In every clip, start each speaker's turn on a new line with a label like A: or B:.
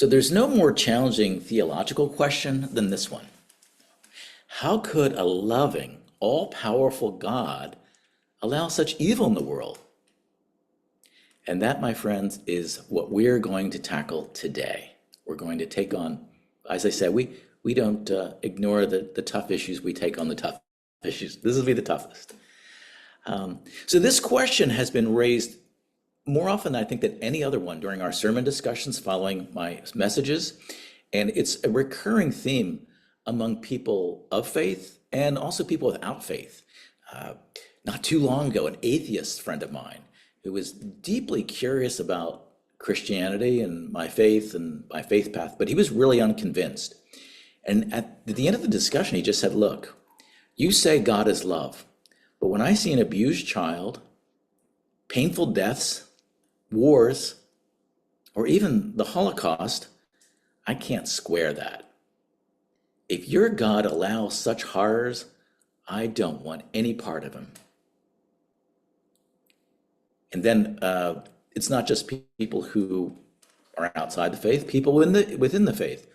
A: So there's no more challenging theological question than this one. How could a loving, all-powerful God allow such evil in the world? And that, my friends, is what we're going to tackle today. We're going to take on, as I said, we don't ignore the tough issues, we take on the tough issues. This will be the toughest. So this question has been raised more often, I think, than any other one during our sermon discussions following my messages. And it's a recurring theme among people of faith and also people without faith. Not too long ago, an atheist friend of mine who was deeply curious about Christianity and my faith path, but he was really unconvinced. And at the end of the discussion, he just said, look, you say God is love, but when I see an abused child, painful deaths, wars, or even the Holocaust, I can't square that. If your God allows such horrors, I don't want any part of him. And then it's not just people who are outside the faith, people within the faith.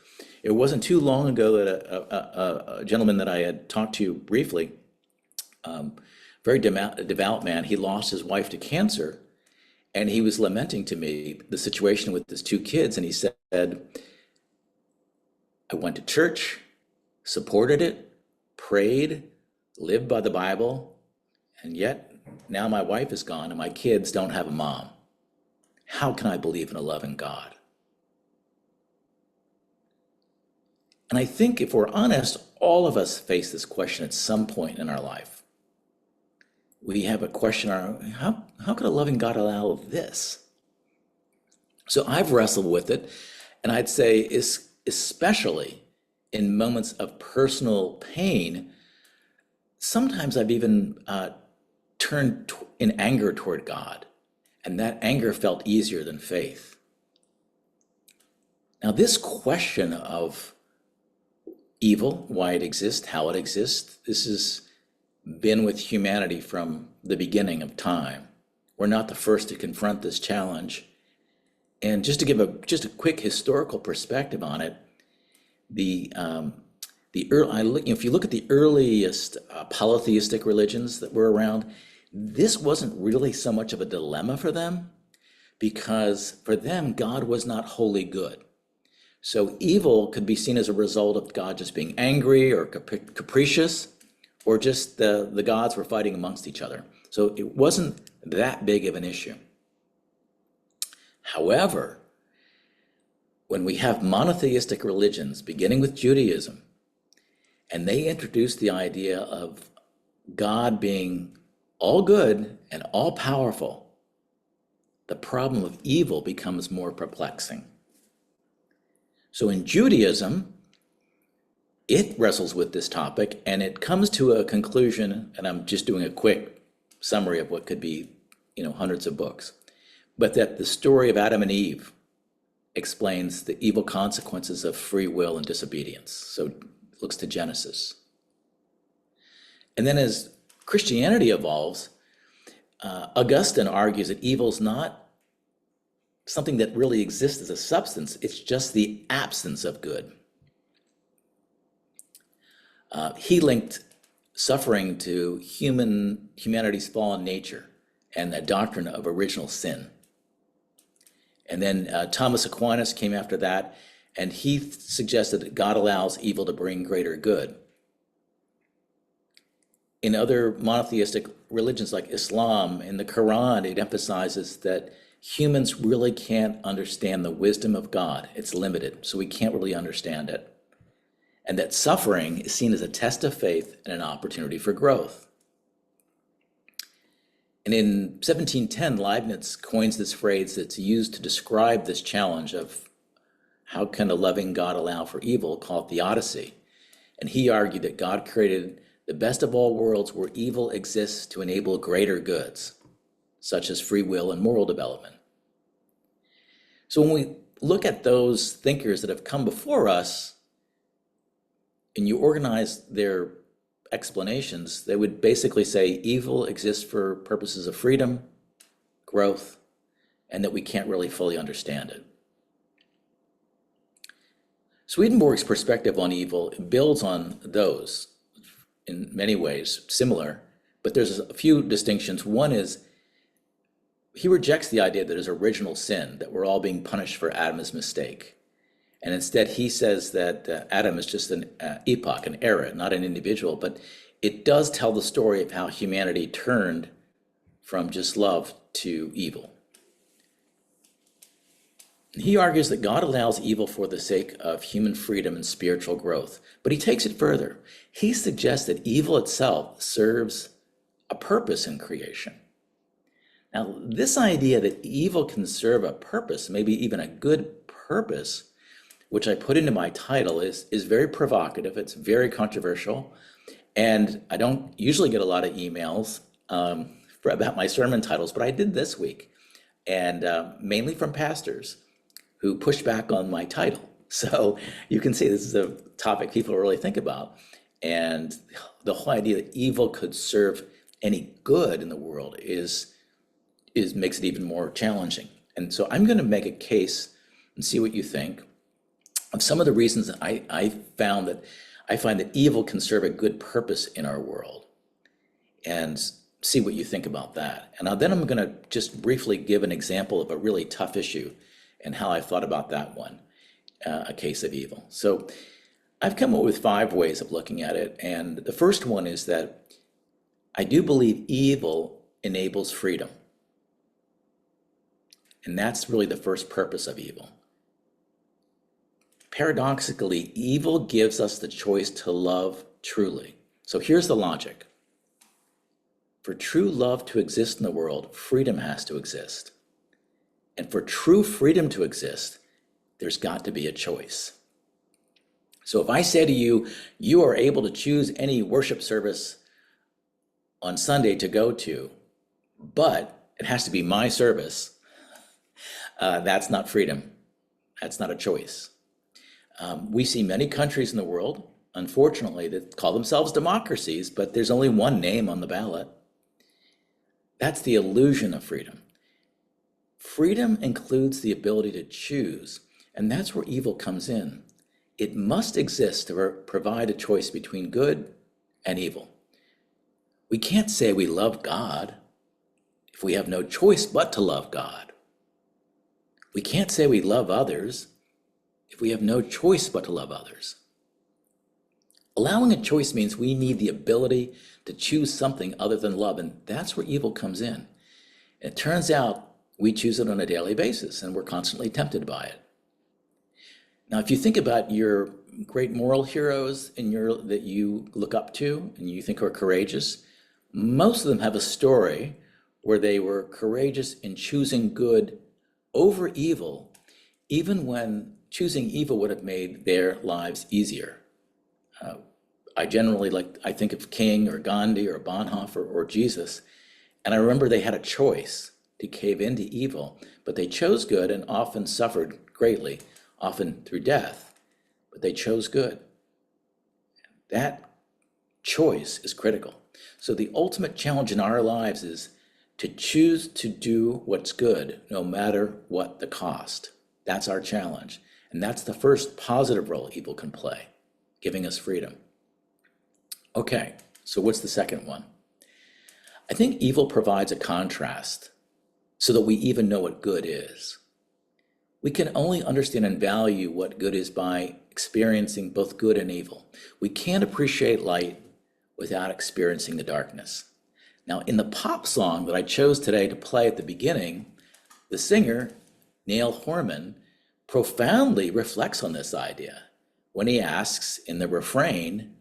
A: It wasn't too long ago that a gentleman that I had talked to briefly, very devout man, he lost his wife to cancer, and he was lamenting to me the situation with his two kids, and he said, I went to church, supported it, prayed, lived by the Bible, and yet now my wife is gone and my kids don't have a mom. How can I believe in a loving God? And I think if we're honest, all of us face this question at some point in our life. We have a question, how could a loving God allow this? So I've wrestled with it, and I'd say especially in moments of personal pain, sometimes I've even turned in anger toward God, and that anger felt easier than faith. Now, this question of evil, why it exists, how it exists, this has been with humanity from the beginning of time. We're not the first to confront this challenge. And just to give a quick historical perspective on it, if you look at the earliest polytheistic religions that were around, this wasn't really so much of a dilemma for them, because for them, God was not wholly good. So evil could be seen as a result of God just being angry or capricious, or just the gods were fighting amongst each other. So it wasn't that big of an issue. However, when we have monotheistic religions, beginning with Judaism, and they introduce the idea of God being all good and all powerful, the problem of evil becomes more perplexing. So in Judaism, it wrestles with this topic, and it comes to a conclusion, and I'm just doing a quick summary of what could be, hundreds of books, but that the story of Adam and Eve explains the evil consequences of free will and disobedience. So it looks to Genesis. And then as Christianity evolves, Augustine argues that evil is not something that really exists as a substance, it's just the absence of good. He linked suffering to humanity's fallen nature and the doctrine of original sin. And then Thomas Aquinas came after that, and he suggested that God allows evil to bring greater good. In other monotheistic religions like Islam, in the Quran, it emphasizes that humans really can't understand the wisdom of God. It's limited, so we can't really understand it. And that suffering is seen as a test of faith and an opportunity for growth. And in 1710, Leibniz coins this phrase that's used to describe this challenge of how can a loving God allow for evil, called Theodicy. And he argued that God created the best of all worlds where evil exists to enable greater goods, such as free will and moral development. So when we look at those thinkers that have come before us, and you organize their explanations, they would basically say evil exists for purposes of freedom, growth, and that we can't really fully understand it. Swedenborg's perspective on evil builds on those in many ways similar, but there's a few distinctions. One is he rejects the idea that there's original sin, that we're all being punished for Adam's mistake. And instead, he says that Adam is just an epoch, an era, not an individual. But it does tell the story of how humanity turned from just love to evil. He argues that God allows evil for the sake of human freedom and spiritual growth. But he takes it further. He suggests that evil itself serves a purpose in creation. Now, this idea that evil can serve a purpose, maybe even a good purpose, which I put into my title, is very provocative. It's very controversial. And I don't usually get a lot of emails about my sermon titles, but I did this week, and mainly from pastors who pushed back on my title. So you can see this is a topic people really think about. And the whole idea that evil could serve any good in the world makes it even more challenging. And so I'm going to make a case and see what you think of some of the reasons that I find that evil can serve a good purpose in our world, and see what you think about that. And then I'm going to just briefly give an example of a really tough issue and how I thought about that one, a case of evil. So I've come up with 5 ways of looking at it. And the first one is that I do believe evil enables freedom. And that's really the first purpose of evil. Paradoxically, evil gives us the choice to love truly. So here's the logic. For true love to exist in the world, freedom has to exist. And for true freedom to exist, there's got to be a choice. So if I say to you, you are able to choose any worship service on Sunday to go to, but it has to be my service, that's not freedom. That's not a choice. We see many countries in the world, unfortunately, that call themselves democracies, but there's only one name on the ballot. That's the illusion of freedom. Freedom includes the ability to choose, and that's where evil comes in. It must exist to provide a choice between good and evil. We can't say we love God if we have no choice but to love God. We can't say we love others if we have no choice but to love others. Allowing a choice means we need the ability to choose something other than love, and that's where evil comes in. And it turns out we choose it on a daily basis, and we're constantly tempted by it. Now, if you think about your great moral heroes that you look up to and you think are courageous, most of them have a story where they were courageous in choosing good over evil, even when choosing evil would have made their lives easier. I think of King or Gandhi or Bonhoeffer or Jesus, and I remember they had a choice to cave into evil, but they chose good and often suffered greatly, often through death, but they chose good. That choice is critical. So the ultimate challenge in our lives is to choose to do what's good, no matter what the cost. That's our challenge. And that's the first positive role evil can play, giving us freedom. Okay, so what's the second one? I think evil provides a contrast so that we even know what good is. We can only understand and value what good is by experiencing both good and evil. We can't appreciate light without experiencing the darkness. Now, in the pop song that I chose today to play at the beginning, the singer, Neil Horman, profoundly reflects on this idea when he asks in the refrain,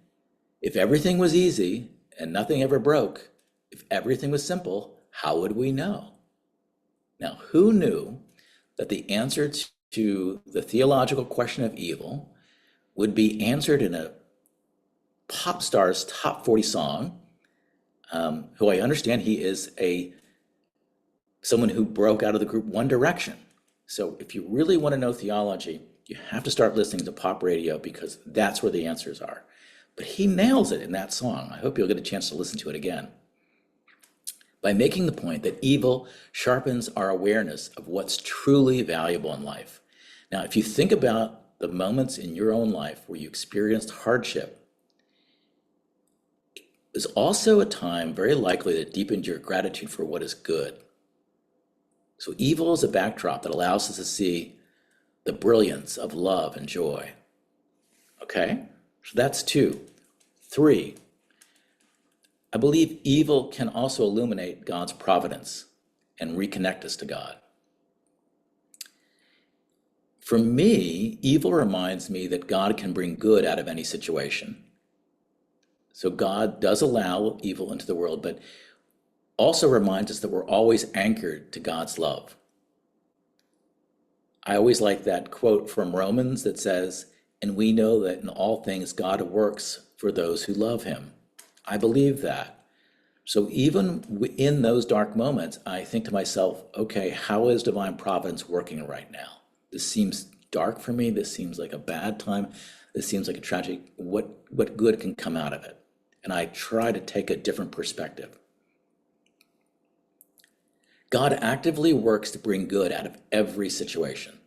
A: if everything was easy and nothing ever broke, if everything was simple, how would we know? Now, who knew that the answer to the theological question of evil would be answered in a pop star's top 40 song, who I understand he is someone who broke out of the group One Direction. So if you really want to know theology, you have to start listening to pop radio because that's where the answers are. But he nails it in that song. I hope you'll get a chance to listen to it again. By making the point that evil sharpens our awareness of what's truly valuable in life. Now, if you think about the moments in your own life where you experienced hardship is also a time very likely that deepened your gratitude for what is good. So evil is a backdrop that allows us to see the brilliance of love and joy. Okay? So that's 2. 3, I believe evil can also illuminate God's providence and reconnect us to God. For me, evil reminds me that God can bring good out of any situation. So God does allow evil into the world, but also reminds us that we're always anchored to God's love. I always like that quote from Romans that says, "And we know that in all things God works for those who love him." I believe that. So even in those dark moments, I think to myself, okay, how is divine providence working right now? This seems dark for me. This seems like a bad time. This seems like a tragedy. What good can come out of it? And I try to take a different perspective. God actively works to bring good out of every situation.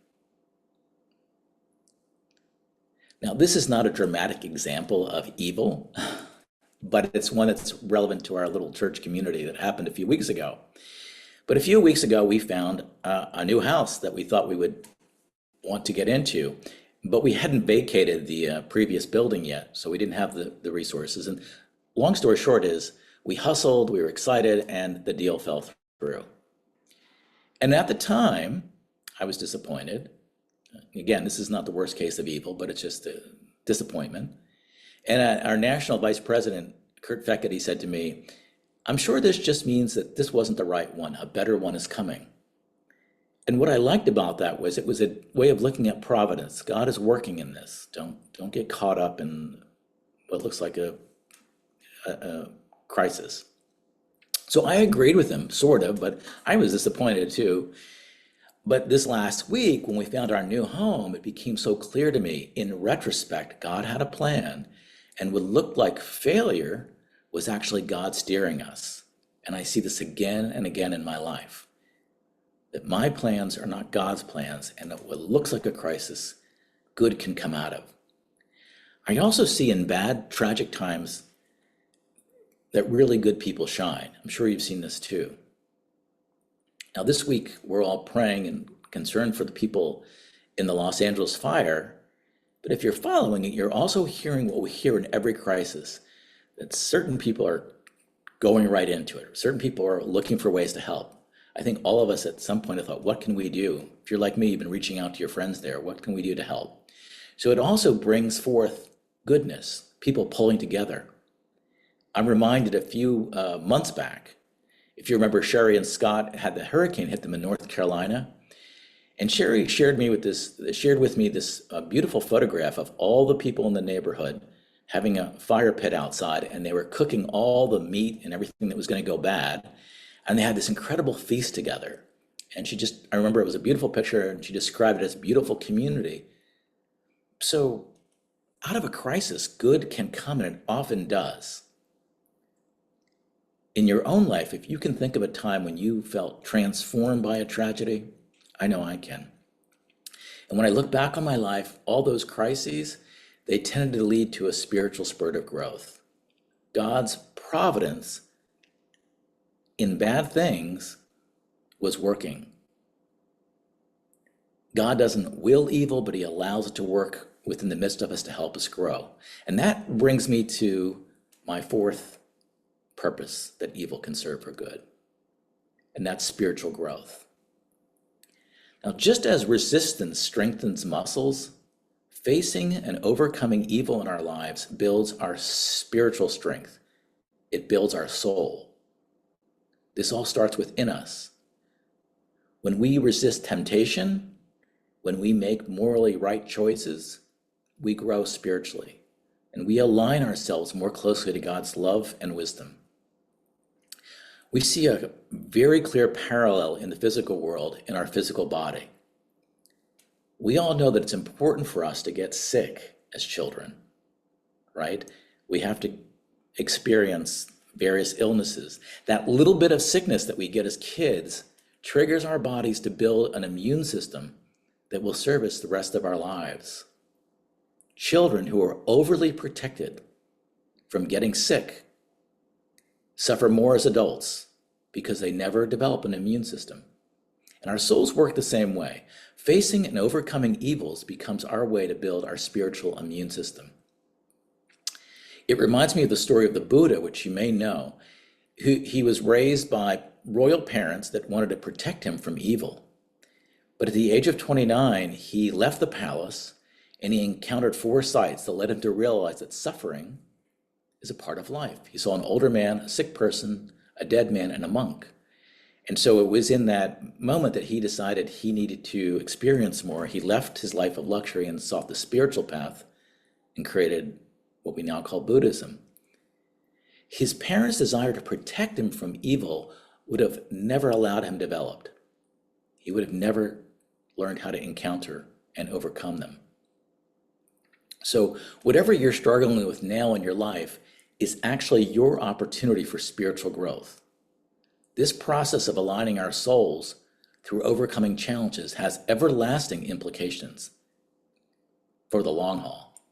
A: Now, this is not a dramatic example of evil, but it's one that's relevant to our little church community that happened a few weeks ago. But a few weeks ago, we found a new house that we thought we would want to get into, but we hadn't vacated the previous building yet, so we didn't have the resources. And long story short is, we hustled, we were excited, and the deal fell through. And at the time, I was disappointed. Again, this is not the worst case of evil, but it's just a disappointment. And our national vice president, Kurt Feckety, said to me, "I'm sure this just means that this wasn't the right one. A better one is coming." And what I liked about that was it was a way of looking at providence. God is working in this. Don't get caught up in what looks like a crisis. So I agreed with him, sort of, but I was disappointed too. But this last week, when we found our new home, it became so clear to me, in retrospect, God had a plan, and what looked like failure was actually God steering us. And I see this again and again in my life, that my plans are not God's plans, and that what looks like a crisis, good can come out of. I also see in bad, tragic times that really good people shine. I'm sure you've seen this too. Now, this week, we're all praying and concerned for the people in the Los Angeles fire. But if you're following it, you're also hearing what we hear in every crisis, that certain people are going right into it. Certain people are looking for ways to help. I think all of us at some point have thought, what can we do? If you're like me, you've been reaching out to your friends there. What can we do to help? So it also brings forth goodness, people pulling together. I'm reminded a few months back, if you remember, Sherry and Scott had the hurricane hit them in North Carolina. And Sherry shared with me this beautiful photograph of all the people in the neighborhood having a fire pit outside, and they were cooking all the meat and everything that was going to go bad. And they had this incredible feast together. And I remember it was a beautiful picture, and she described it as a beautiful community. So out of a crisis, good can come, and it often does. In your own life, if you can think of a time when you felt transformed by a tragedy, I know I can. And when I look back on my life, all those crises, they tended to lead to a spiritual spurt of growth. God's providence in bad things was working. God doesn't will evil, but he allows it to work within the midst of us to help us grow. And that brings me to my 4th purpose that evil can serve for good, and that's spiritual growth. Now, just as resistance strengthens muscles, facing and overcoming evil in our lives builds our spiritual strength. It builds our soul. This all starts within us. When we resist temptation, when we make morally right choices, we grow spiritually, and we align ourselves more closely to God's love and wisdom. We see a very clear parallel in the physical world, in our physical body. We all know that it's important for us to get sick as children, right? We have to experience various illnesses. That little bit of sickness that we get as kids triggers our bodies to build an immune system that will serve us the rest of our lives. Children who are overly protected from getting sick suffer more as adults because they never develop an immune system. And our souls work the same way. Facing and overcoming evils becomes our way to build our spiritual immune system. It reminds me of the story of the Buddha, which you may know. He was raised by royal parents that wanted to protect him from evil. But at the age of 29, he left the palace and he encountered four sights that led him to realize that suffering is a part of life. He saw an older man, a sick person, a dead man, and a monk. And so it was in that moment that he decided he needed to experience more. He left his life of luxury and sought the spiritual path and created what we now call Buddhism. His parents' desire to protect him from evil would have never allowed him developed. He would have never learned how to encounter and overcome them. So whatever you're struggling with now in your life is actually your opportunity for spiritual growth. This process of aligning our souls through overcoming challenges has everlasting implications for the long haul.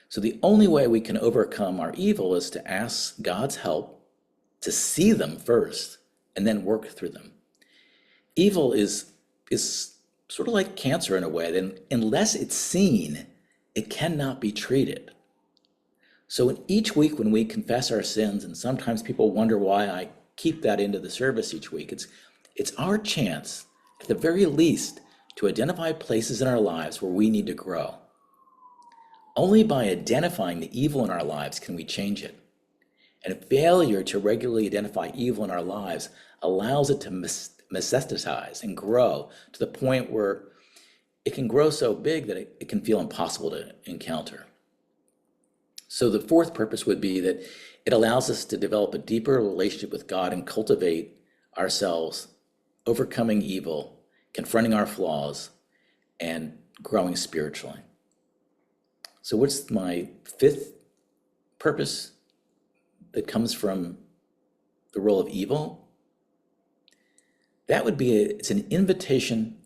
A: So the only way we can overcome our evil is to ask God's help to see them first and then work through them. Evil is sort of like cancer in a way, that unless it's seen, it cannot be treated. So in each week when we confess our sins, and sometimes people wonder why I keep that into the service each week, it's our chance, at the very least, to identify places in our lives where we need to grow. Only by identifying the evil in our lives can we change it. And failure to regularly identify evil in our lives allows it to metastasize and grow to the point where it can grow so big that it can feel impossible to encounter. So the fourth purpose would be that it allows us to develop a deeper relationship with God and cultivate ourselves, overcoming evil, confronting our flaws, and growing spiritually. So what's my fifth purpose that comes from the role of evil? That would be it's an invitation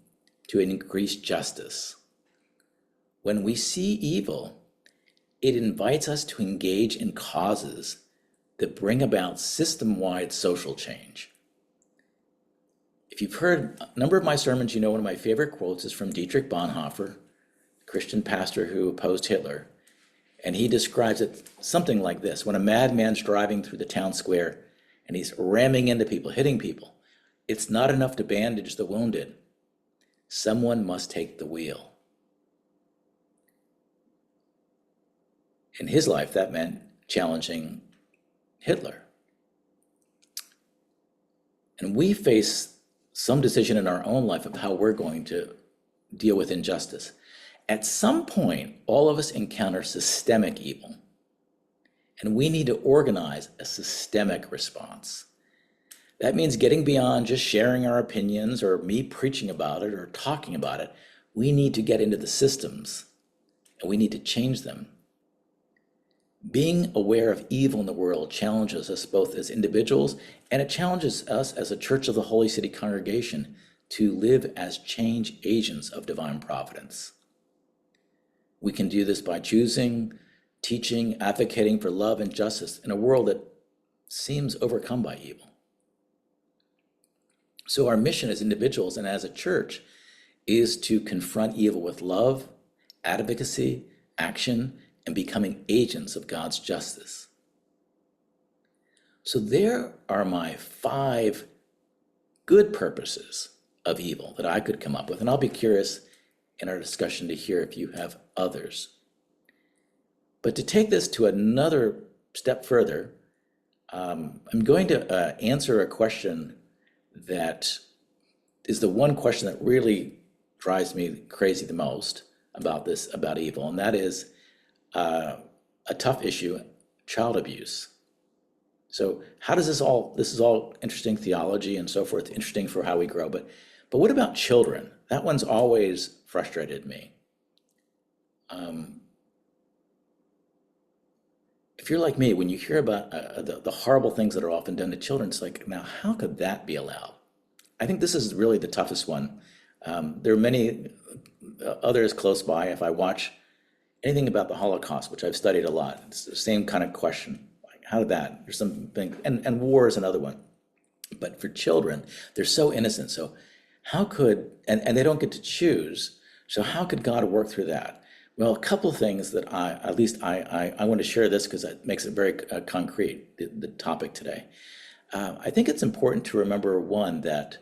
A: to an increased justice. When we see evil, it invites us to engage in causes that bring about system-wide social change. If you've heard a number of my sermons, you know one of my favorite quotes is from Dietrich Bonhoeffer, Christian pastor who opposed Hitler. And he describes it something like this: when a madman's driving through the town square and he's ramming into people, hitting people, it's not enough to bandage the wounded. Someone must take the wheel. In his life, that meant challenging Hitler. And we face some decision in our own life of how we're going to deal with injustice. At some point, all of us encounter systemic evil, and we need to organize a systemic response. That means getting beyond just sharing our opinions or me preaching about it or talking about it. We need to get into the systems, and we need to change them. Being aware of evil in the world challenges us both as individuals, and it challenges us as a Church of the Holy City congregation to live as change agents of divine providence. We can do this by choosing, teaching, advocating for love and justice in a world that seems overcome by evil. So our mission as individuals and as a church is to confront evil with love, advocacy, action, and becoming agents of God's justice. So there are my 5 good purposes of evil that I could come up with, and I'll be curious in our discussion to hear if you have others. But to take this to another step further, I'm going to answer a question that is the one question that really drives me crazy the most about evil, and that is a tough issue, child abuse. So how does this is all interesting theology and so forth, interesting for how we grow, but what about children? That one's always frustrated me. If you're like me, when you hear about the horrible things that are often done to children, it's like, now how could that be allowed? I think this is really the toughest one. There are many others close by. If I watch Anything about the Holocaust, which I've studied a lot, it's the same kind of question. Like, how did that? There's something, and war is another one. But for children, they're so innocent. So how could, and they don't get to choose. So how could God work through that? Well, a couple of things that I want to share this because it makes it very concrete, the topic today. I think it's important to remember, one, that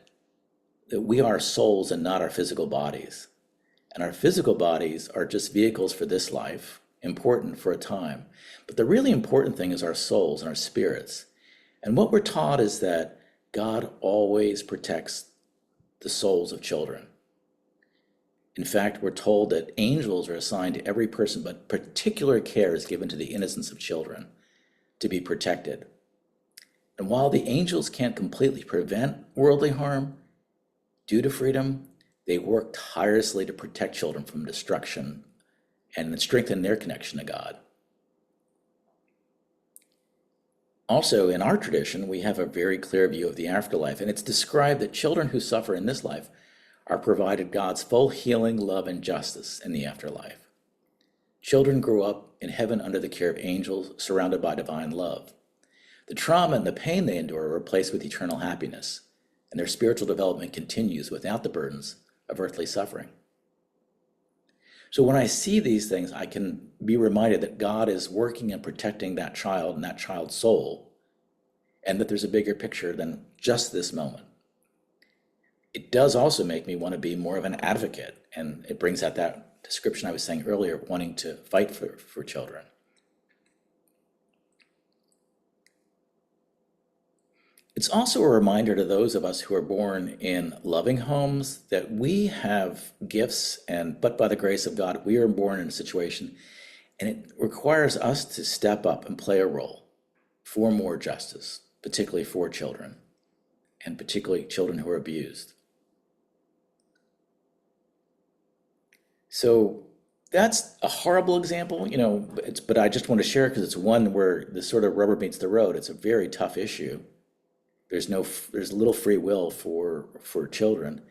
A: we are souls and not our physical bodies. And our physical bodies are just vehicles for this life, important for a time. But the really important thing is our souls and our spirits. And what we're taught is that God always protects the souls of children. In fact, we're told that angels are assigned to every person, but particular care is given to the innocence of children to be protected. And while the angels can't completely prevent worldly harm, due to freedom, they work tirelessly to protect children from destruction and strengthen their connection to God. Also, in our tradition, we have a very clear view of the afterlife, and it's described that children who suffer in this life are provided God's full healing, love, and justice in the afterlife. Children grow up in heaven under the care of angels, surrounded by divine love. The trauma and the pain they endure are replaced with eternal happiness, and their spiritual development continues without the burdens of earthly suffering. So when I see these things, I can be reminded that God is working and protecting that child and that child's soul, and that there's a bigger picture than just this moment. It does also make me want to be more of an advocate, and it brings out that description I was saying earlier, wanting to fight for children. It's also a reminder to those of us who are born in loving homes that we have gifts, but by the grace of God, we are born in a situation, and it requires us to step up and play a role for more justice, particularly for children, and particularly children who are abused. So that's a horrible example, but I just want to share it because it's one where the sort of rubber meets the road. It's a very tough issue. There's little free will for children.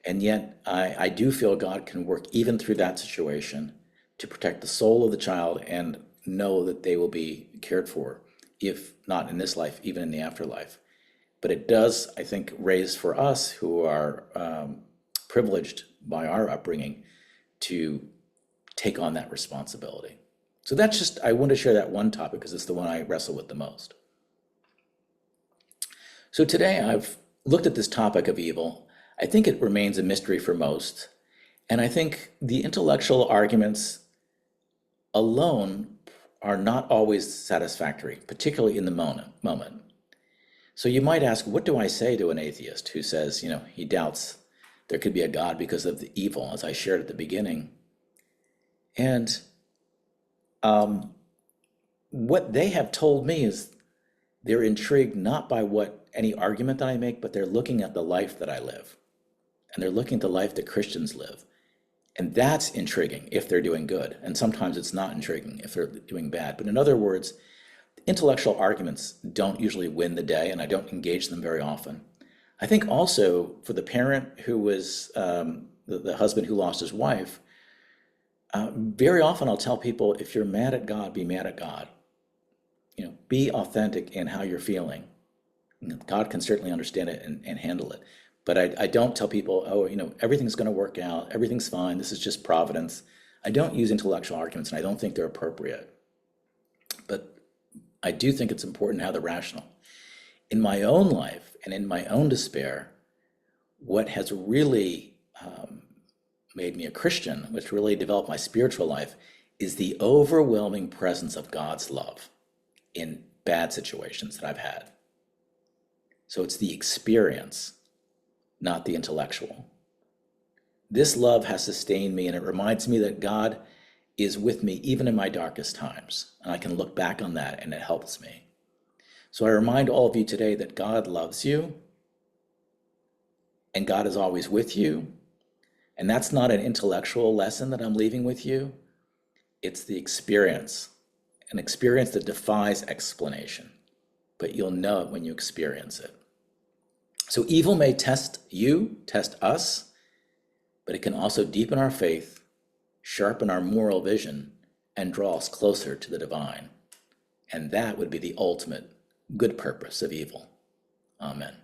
A: And yet I do feel God can work even through that situation to protect the soul of the child and know that they will be cared for, if not in this life, even in the afterlife. But it does, I think, raise for us who are privileged by our upbringing to take on that responsibility. So I want to share that one topic because it's the one I wrestle with the most. So today I've looked at this topic of evil. I think it remains a mystery for most. And I think the intellectual arguments alone are not always satisfactory, particularly in the moment. So you might ask, what do I say to an atheist who says, he doubts there could be a God because of the evil, as I shared at the beginning? And what they have told me is they're intrigued not by any argument that I make, but they're looking at the life that I live. And they're looking at the life that Christians live. And that's intriguing if they're doing good. And sometimes it's not intriguing if they're doing bad. But in other words, intellectual arguments don't usually win the day, and I don't engage them very often. I think also for the parent who was the husband who lost his wife, very often I'll tell people, if you're mad at God, be mad at God. Be authentic in how you're feeling. God can certainly understand it and handle it. But I don't tell people, everything's going to work out, everything's fine, this is just providence. I don't use intellectual arguments, and I don't think they're appropriate. But I do think it's important how they're rational. In my own life and in my own despair, what has really made me a Christian, which really developed my spiritual life, is the overwhelming presence of God's love in bad situations that I've had. So it's the experience, not the intellectual. This love has sustained me, and it reminds me that God is with me even in my darkest times. And I can look back on that, and it helps me. So I remind all of you today that God loves you, and God is always with you. And that's not an intellectual lesson that I'm leaving with you. It's the experience, an experience that defies explanation, but you'll know it when you experience it. So evil may test you, test us, but it can also deepen our faith, sharpen our moral vision, and draw us closer to the divine. And that would be the ultimate good purpose of evil. Amen.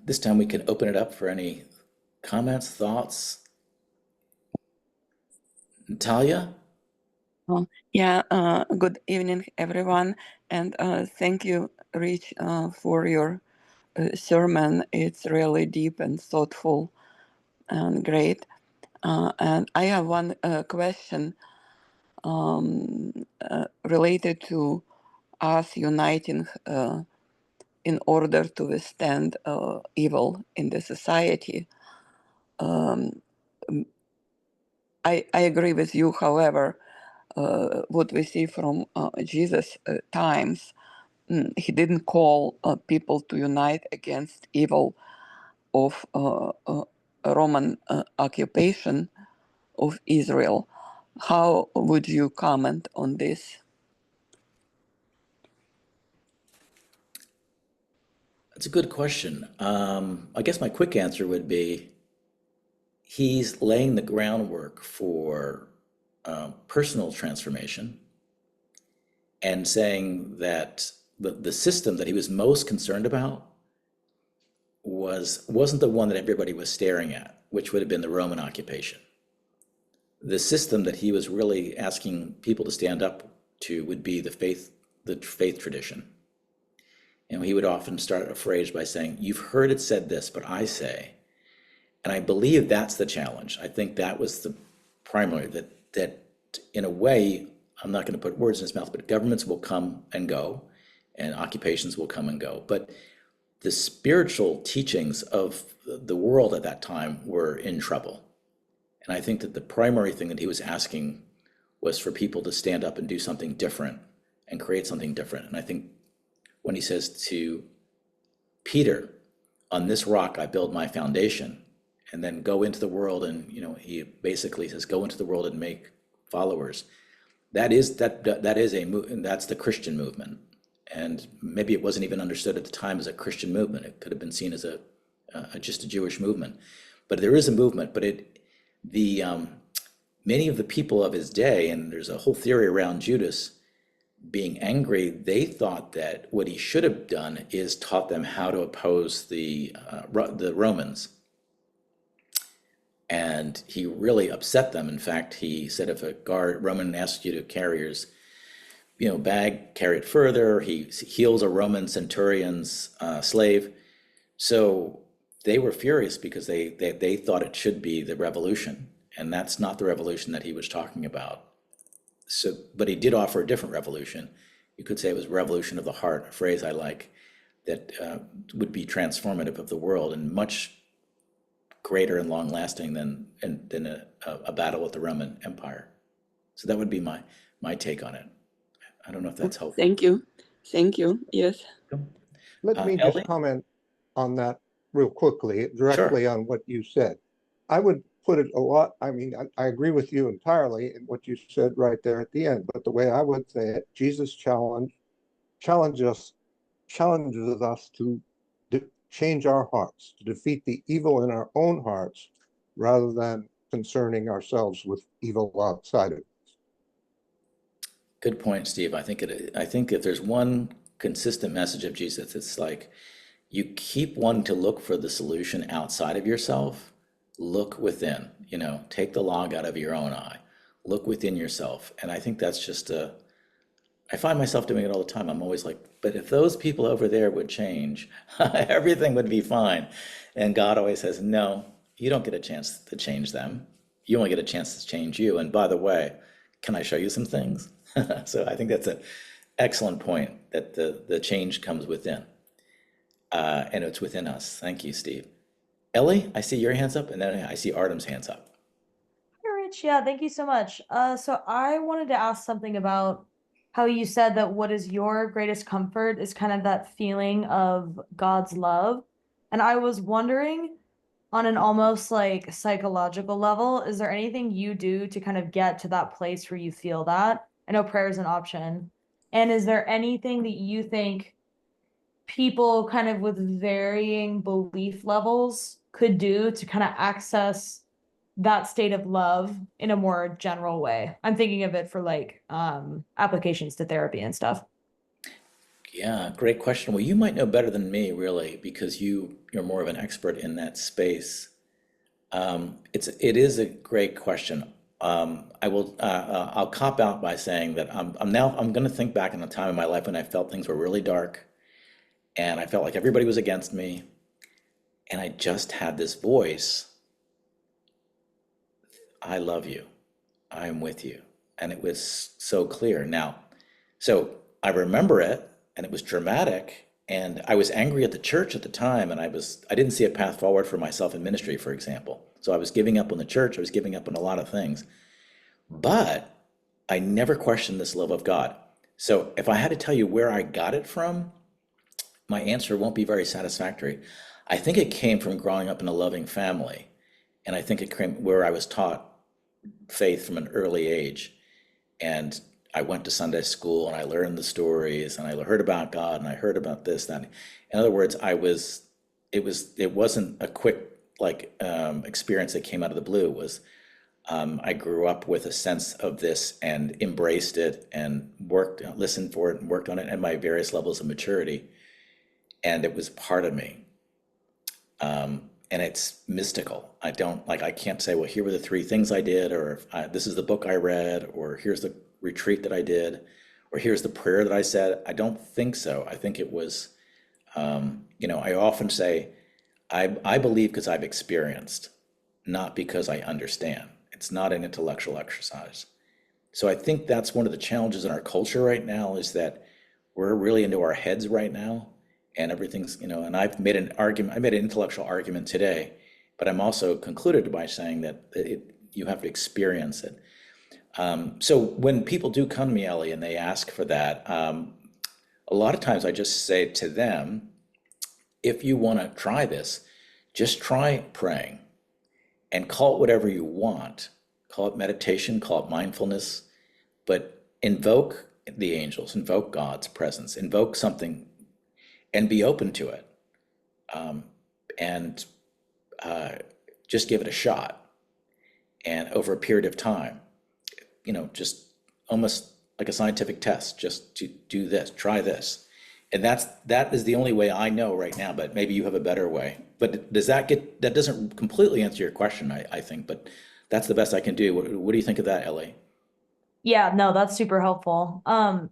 A: This time we can open it up for any comments, thoughts. Natalia?
B: Good evening, everyone. And thank you, Rich, for your sermon. It's really deep and thoughtful and great. And I have one question related to us uniting in order to withstand evil in the society. I agree with you, however, what we see from Jesus' times, he didn't call people to unite against evil of Roman occupation of Israel. How would you comment on this?
A: That's a good question. I guess my quick answer would be he's laying the groundwork for personal transformation and saying that the system that he was most concerned about wasn't the one that everybody was staring at, which would have been the Roman occupation. The system that he was really asking people to stand up to would be the faith tradition. And he would often start a phrase by saying, "You've heard it said this, but I say." And I believe that's the challenge. I think that was the primary, that in a way, I'm not going to put words in his mouth, but governments will come and go and occupations will come and go. But the spiritual teachings of the world at that time were in trouble. And I think that the primary thing that he was asking was for people to stand up and do something different and create something different. And I think when he says to Peter, "On this rock I build my foundation," and then go into the world, and he basically says, "Go into the world and make followers." That is and that's the Christian movement. And maybe it wasn't even understood at the time as a Christian movement. It could have been seen as just a Jewish movement. But there is a movement. But many of the people of his day, and there's a whole theory around Judas being angry, they thought that what he should have done is taught them how to oppose the Romans. And he really upset them. In fact, he said if a Roman asks you to carry his bag, carry it further. He heals a Roman centurion's slave. So they were furious because they thought it should be the revolution. And that's not the revolution that he was talking about. But he did offer a different revolution. You could say it was revolution of the heart, a phrase I like, that would be transformative of the world and much greater and long lasting than a battle with the Roman Empire. So that would be my take on it. I don't know if that's helpful.
B: Thank you. Yes.
C: Let me just comment on that real quickly, directly on what you said. I would put it a lot, I agree with you entirely in what you said right there at the end, but the way I would say it, Jesus challenges us to change our hearts, to defeat the evil in our own hearts, rather than concerning ourselves with evil outside of us.
A: Good point, Steve. I think if there's one consistent message of Jesus, it's like you keep wanting to look for the solution outside of yourself. Look within. Take the log out of your own eye. Look within yourself. And I think that's just I find myself doing it all the time. I'm always like, but if those people over there would change, everything would be fine. And God always says, no, you don't get a chance to change them. You only get a chance to change you. And by the way, can I show you some things? So I think that's an excellent point, that the change comes within. And it's within us. Thank you, Steve. Ellie, I see your hands up, and then I see Artem's hands up.
D: Hi, Rich. Yeah, thank you so much. So I wanted to ask something about how you said that what is your greatest comfort is kind of that feeling of God's love. And I was wondering, on an almost like psychological level, is there anything you do to kind of get to that place where you feel that? I know prayer is an option. And is there anything that you think people kind of with varying belief levels could do to kind of access that state of love in a more general way? I'm thinking of it for like applications to therapy and stuff.
A: Yeah, great question. Well, you might know better than me, really, because you're more of an expert in that space. It is a great question. I'll cop out by saying that I'm going to think back in a time in my life when I felt things were really dark, and I felt like everybody was against me, and I just had this voice, I love you, I'm with you, and it was so clear. Now, so I remember it, and it was dramatic, and I was angry at the church at the time, and I didn't see a path forward for myself in ministry, for example. So I was giving up on the church, I was giving up on a lot of things, but I never questioned this love of God. So if I had to tell you where I got it from, my answer won't be very satisfactory. I think it came from growing up in a loving family, and I think it came where I was taught faith from an early age. And I went to Sunday school and I learned the stories and I heard about God and I heard about this, that. In other words, it wasn't a quick experience that came out of the blue. It was I grew up with a sense of this and embraced it and listened for it and worked on it at my various levels of maturity. And it was part of me. And it's mystical. I can't say, well, here were the three things I did, or this is the book I read, or here's the retreat that I did, or here's the prayer that I said. I don't think so. I think it was, I often say, I believe because I've experienced, not because I understand. It's not an intellectual exercise. So I think that's one of the challenges in our culture right now is that we're really into our heads right now and everything's, and I've made an argument, I made an intellectual argument today, but I'm also concluded by saying that you have to experience it. So when people do come to me, Ellie, and they ask for that, a lot of times I just say to them, if you want to try this, just try praying and call it whatever you want. Call it meditation, call it mindfulness, but invoke the angels, invoke God's presence, invoke something and be open to it. And just give it a shot. And over a period of time, just almost like a scientific test, just to do this, try this. And that is the only way I know right now, but maybe you have a better way. But that doesn't completely answer your question, I think, but that's the best I can do. What do you think of that, Ellie?
D: Yeah, no, that's super helpful.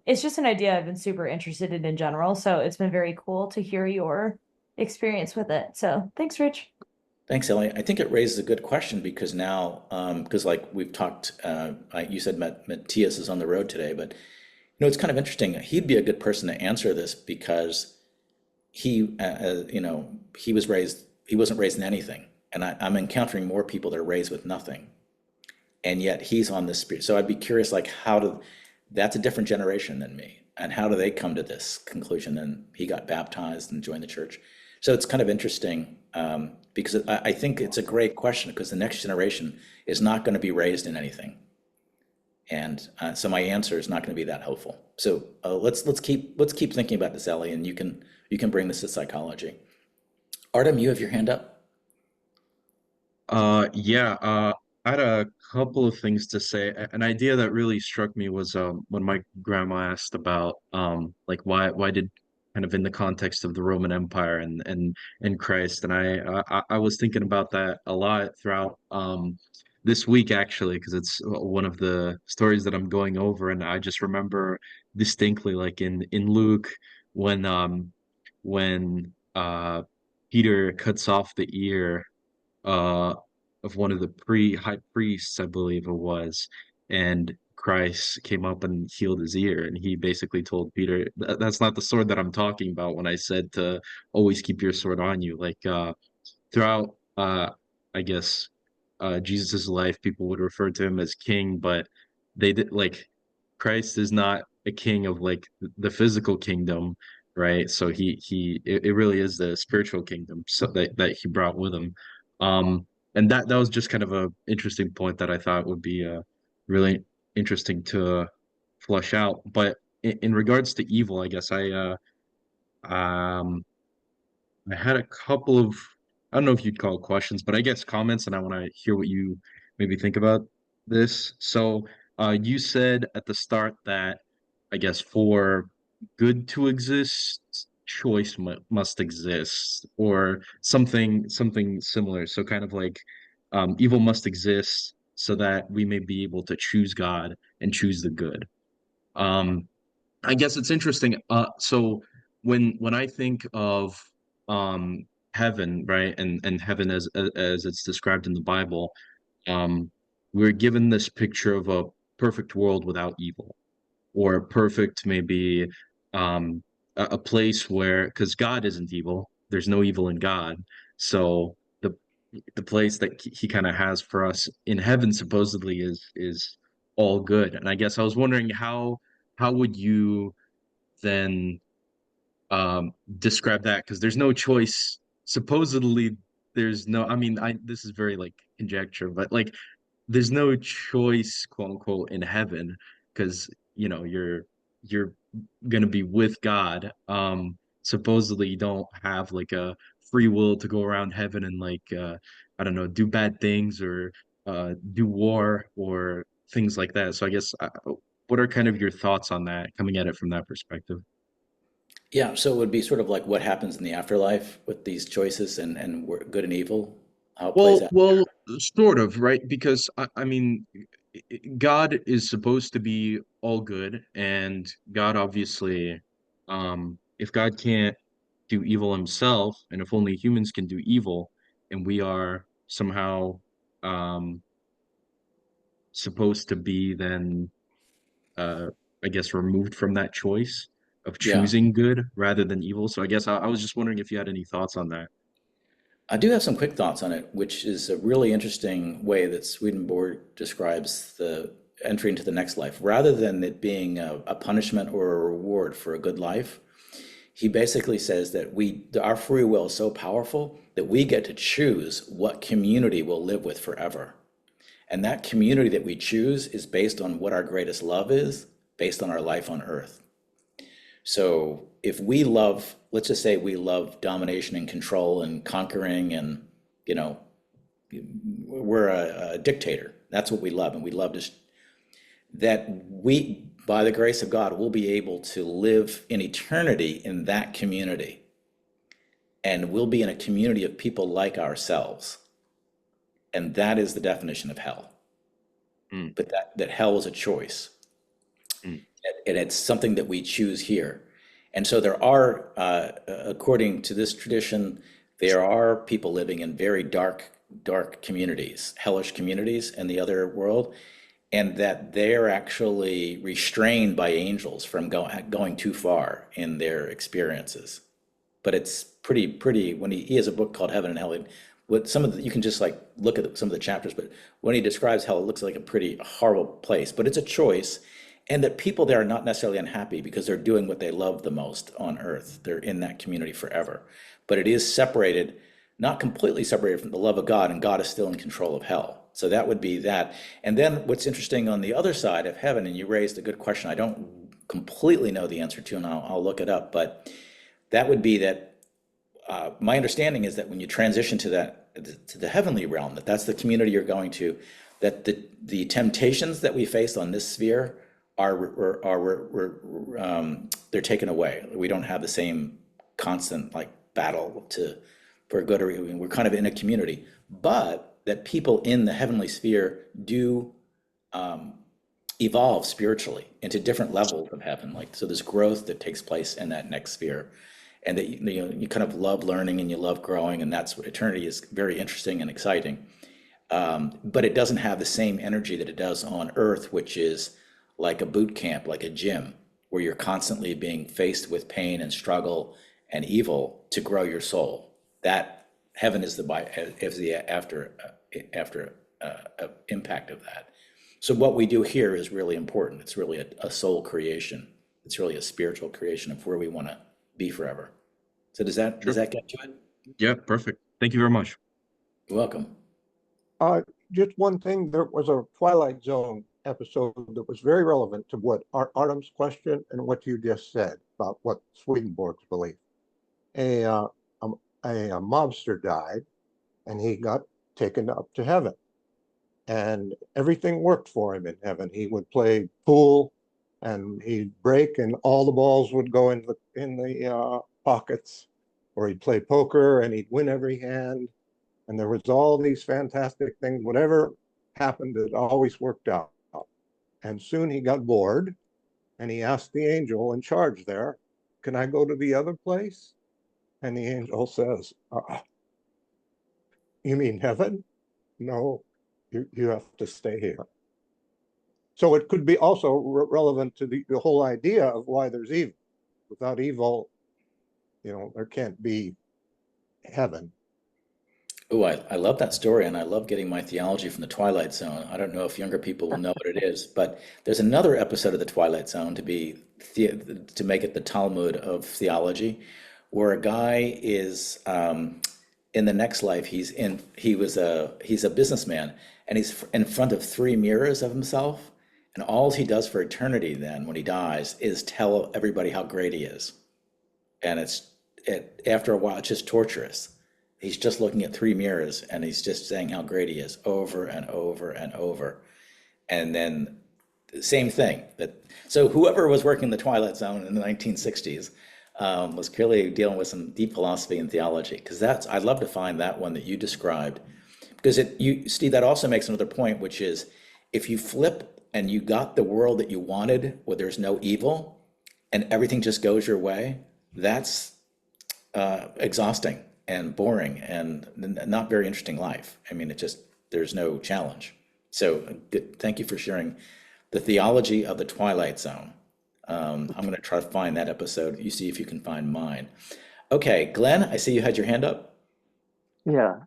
D: It's just an idea I've been super interested in general, so it's been very cool to hear your experience with it. So thanks, Rich.
A: Thanks, Ellie. I think it raises a good question because now, because like we've talked, you said Matthias is on the road today, but it's kind of interesting. He'd be a good person to answer this because he wasn't raised in anything, and I'm encountering more people that are raised with nothing, and yet he's on this spirit. So I'd be curious, like, that's a different generation than me, and how do they come to this conclusion? And he got baptized and joined the church. So it's kind of interesting because I think it's a great question because the next generation is not going to be raised in anything. And so my answer is not going to be that helpful. So let's keep thinking about this, Ellie, and you can bring this to psychology. Artem, you have your hand up.
E: Yeah, I had a couple of things to say. An idea that really struck me was when my grandma asked about like why did kind of in the context of the Roman Empire and Christ, and I was thinking about that a lot throughout this week actually because it's one of the stories that I'm going over, and I just remember distinctly like in Luke when Peter cuts off the ear uh of one of the pre-high priests, I believe it was, and Christ came up and healed his ear, and he basically told Peter, That's not the sword that I'm talking about when I said to always keep your sword on you." Like throughout, I guess, Jesus's life, people would refer to him as king, but they did like Christ is not a king of like the physical kingdom, right? So it really is the spiritual kingdom so that he brought with him. And that was just kind of a interesting point that I thought would be really interesting to flush out. But in regards to evil, I guess um I had a couple of, I don't know if you'd call it questions, but I guess comments, and I want to hear what you maybe think about this. So, you said at the start that I guess for good to exist, choice mu must exist, or something similar. So kind of like evil must exist so that we may be able to choose God and choose the good. Um, I guess it's interesting. So when I think of heaven, right, and heaven as it's described in the Bible, um, we're given this picture of a perfect world without evil, or a perfect maybe um a place where, because God isn't evil, there's no evil in God. So the place that he kind of has for us in heaven supposedly is all good. And I guess I was wondering how would you then um describe that, because there's no choice supposedly. There's no, I mean, I this is very like conjecture, but like there's no choice, quote unquote, in heaven, because you're gonna be with God. Supposedly you don't have like a free will to go around heaven and like I don't know, do bad things or do war or things like that. So I guess what are kind of your thoughts on that, coming at it from that perspective?
A: Yeah, so it would be sort of like what happens in the afterlife with these choices and good and evil, how it plays out.
E: Well, sort of, right? Because I mean, God is supposed to be all good, and God obviously, if God can't do evil himself, and if only humans can do evil, and we are somehow um supposed to be then uh I guess removed from that choice of
A: Yeah,
E: choosing good rather than evil. So I guess I was just wondering if you had any thoughts on that.
A: I do have some quick thoughts on it, which is a really interesting way that Swedenborg describes the entry into the next life. Rather than it being a punishment or a reward for a good life, he basically says that our free will is so powerful that we get to choose what community we'll live with forever. And that community that we choose is based on what our greatest love is, based on our life on earth. So if we love, let's just say we love domination and control and conquering and, you know, we're a dictator. That's what we love. And we love to, that we, by the grace of God, will be able to live in eternity in that community. And we'll be in a community of people like ourselves. And that is the definition of hell.
E: Mm,
A: But that hell is a choice.
E: mm,
A: And it's something that we choose here. And so there are, according to this tradition, there are people living in very dark communities, hellish communities in the other world, and that they're actually restrained by angels from going too far in their experiences. But it's pretty. When he has a book called Heaven and Hell. What some of the, you can just like look at some of the chapters, but when he describes hell, it looks like a pretty horrible place. But it's a choice, and that people there are not necessarily unhappy because they're doing what they love the most on earth. They're in that community forever. But it is separated, not completely separated from the love of God, and God is still in control of hell. So that would be that. And then what's interesting on the other side of heaven, and you raised a good question, I don't completely know the answer to, and I'll look it up, but that would be that my understanding is that when you transition to the heavenly realm, that's the community you're going to, that the temptations that we face on this sphere they're taken away. We don't have the same constant like battle for good or evil. We're kind of in a community, but that people in the heavenly sphere do evolve spiritually into different levels of heaven. Like, so there's growth that takes place in that next sphere, and that you kind of love learning and you love growing, and that's what eternity is, very interesting and exciting. But it doesn't have the same energy that it does on earth, which is like a boot camp, like a gym, where you're constantly being faced with pain and struggle and evil to grow your soul. That heaven is the after impact of that. So what we do here is really important. It's really a soul creation. It's really a spiritual creation of where we want to be forever. So does that
E: sure.
A: get to it?
E: Yeah, perfect. Thank you very much.
A: You're welcome.
C: Just one thing, there was a Twilight Zone episode that was very relevant to what Artem's question and what you just said about what Swedenborg's belief. A, uh, a, a mobster died, and he got taken up to heaven, and everything worked for him in heaven. He would play pool, and he'd break, and all the balls would go in the pockets, or he'd play poker, and he'd win every hand. And there was all these fantastic things. Whatever happened, it always worked out. And soon he got bored, and he asked the angel in charge there, "Can I go to the other place?" And the angel says, "You mean heaven? No, you have to stay here." So it could be also relevant to the whole idea of why there's evil. Without evil, there can't be heaven.
A: Oh, I love that story, and I love getting my theology from the Twilight Zone. I don't know if younger people will know what it is, but there's another episode of the Twilight Zone to make it the Talmud of theology, where a guy is in the next life. He's a businessman, and he's in front of three mirrors of himself, and all he does for eternity then, when he dies, is tell everybody how great he is, and after a while, it's just torturous. He's just looking at three mirrors, and he's just saying how great he is over and over and over. And then same thing. So whoever was working the Twilight Zone in the 1960s was clearly dealing with some deep philosophy and theology. Because I'd love to find that one that you described. Because Steve, that also makes another point, which is if you flip and you got the world that you wanted, where there's no evil, and everything just goes your way, that's exhausting and boring and not very interesting life. I mean, there's no challenge. So thank you for sharing the theology of the Twilight Zone. I'm going to try to find that episode. You see if you can find mine. Okay, Glenn, I see you had your hand up.
F: Yeah,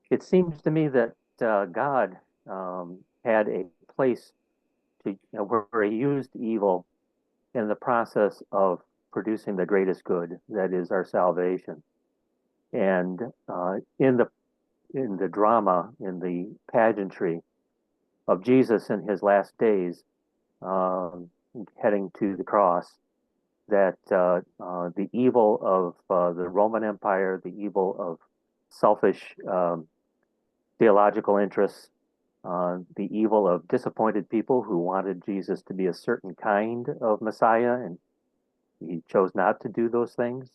F: it seems to me that God had a place where he used evil in the process of producing the greatest good, that is our salvation. And in the drama, in the pageantry of Jesus in his last days, heading to the cross, that the evil of the Roman Empire, the evil of selfish theological interests, the evil of disappointed people who wanted Jesus to be a certain kind of Messiah, and he chose not to do those things,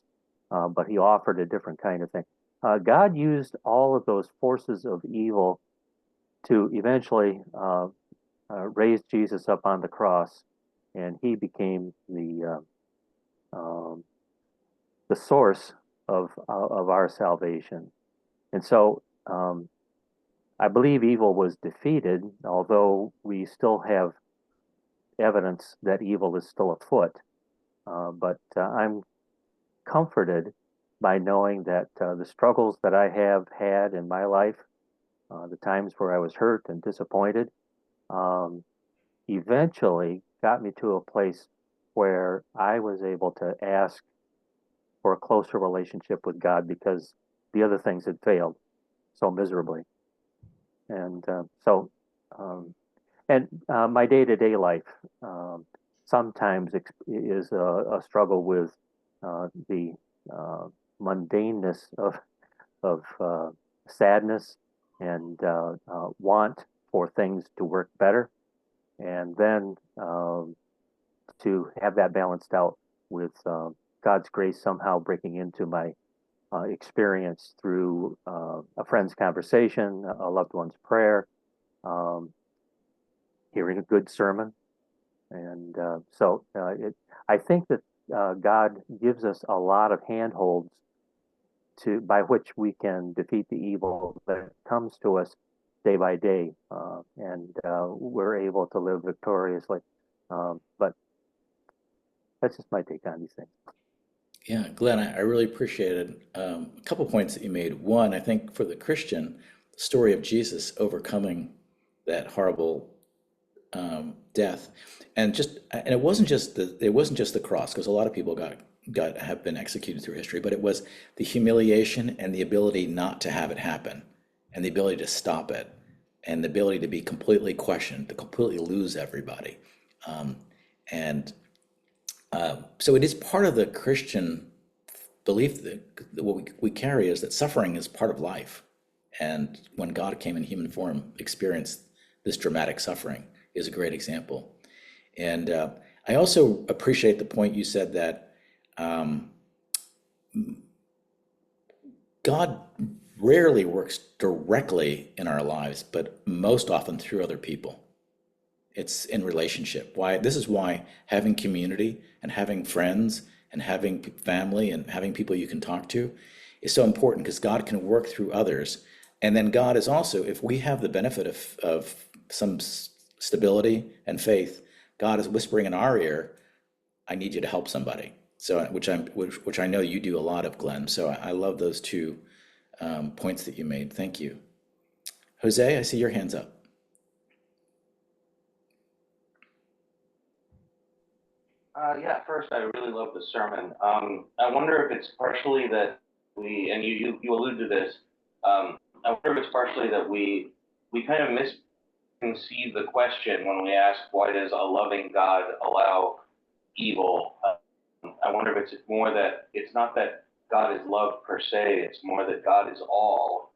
F: but he offered a different kind of thing. God used all of those forces of evil to eventually raise Jesus up on the cross, and he became the source of our salvation. And so I believe evil was defeated, although we still have evidence that evil is still afoot. But I'm comforted by knowing that the struggles that I have had in my life, the times where I was hurt and disappointed, eventually got me to a place where I was able to ask for a closer relationship with God because the other things had failed so miserably. And my day-to-day life sometimes is a struggle with the mundaneness of sadness and want for things to work better, and then to have that balanced out with God's grace somehow breaking into my experience through a friend's conversation, a loved one's prayer, hearing a good sermon. And I think that God gives us a lot of handholds by which we can defeat the evil that comes to us day by day, and we're able to live victoriously. But that's just my take on these things.
A: Yeah, Glenn, I really appreciated a couple points that you made. One, I think for the Christian, the story of Jesus overcoming that horrible death, and it wasn't just the cross, because a lot of people have been executed through history, but it was the humiliation and the ability not to have it happen, and the ability to stop it. and the ability to be completely questioned, to completely lose everybody. Um, and so it is part of the Christian belief that what we carry is that suffering is part of life. And when God came in human form, experienced this dramatic suffering is a great example. And I also appreciate the point you said that God rarely works directly in our lives, but most often through other people. It's in relationship. This is why having community and having friends and having family and having people you can talk to is so important, because God can work through others. And then God is also, if we have the benefit of some stability and faith, God is whispering in our ear, I need you to help somebody. So, which I know you do a lot of, Glenn. So I love those two points that you made. Thank you. Jose, I see your hands up.
G: Yeah, first, I really love the sermon. I wonder if it's partially that and you alluded to this, I wonder if it's partially that we kind of misconceive the question when we ask, why does a loving God allow evil? I wonder if it's more that it's not that God is love per se, it's more that God is all,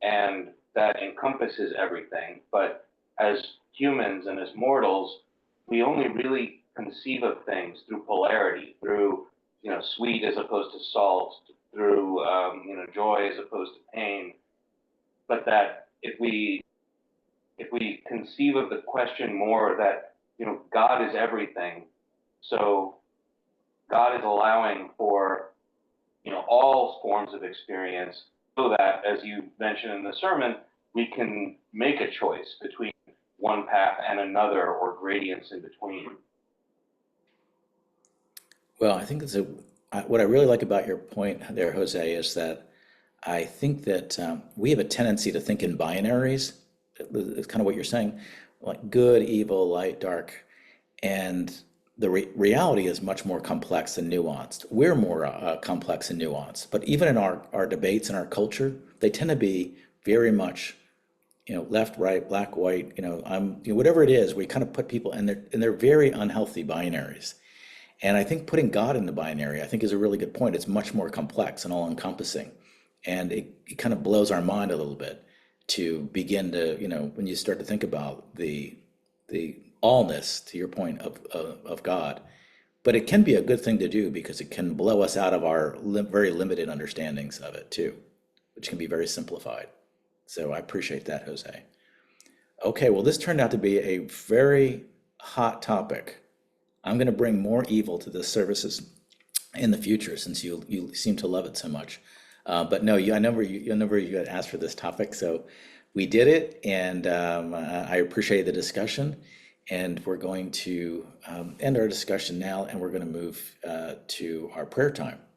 G: and that encompasses everything. But as humans and as mortals, we only really conceive of things through polarity, through sweet as opposed to salt, through joy as opposed to pain. But that if we conceive of the question more that God is everything, so God is allowing for all forms of experience, so that, as you mentioned in the sermon, we can make a choice between one path and another, or gradients in between.
A: Well, I think what I really like about your point there, Jose, is that I think that we have a tendency to think in binaries. It's kind of what you're saying, like good, evil, light, dark. And the reality is much more complex and nuanced. We're more complex and nuanced. But even in our debates in our culture, they tend to be very much, left, right, black, white, whatever it is, we kind of put people in their very unhealthy binaries. And I think putting God in the binary, I think, is a really good point. It's much more complex and all encompassing. And it kind of blows our mind a little bit to begin to, when you start to think about the allness, to your point, of God. But it can be a good thing to do, because it can blow us out of our very limited understandings of it too, which can be very simplified. So I appreciate that, Jose. Okay, well, this turned out to be a very hot topic. I'm going to bring more evil to the services in the future, since you seem to love it so much. But no, I remember you had asked for this topic, so we did it, and I appreciate the discussion. And we're going to end our discussion now, and we're going to move to our prayer time.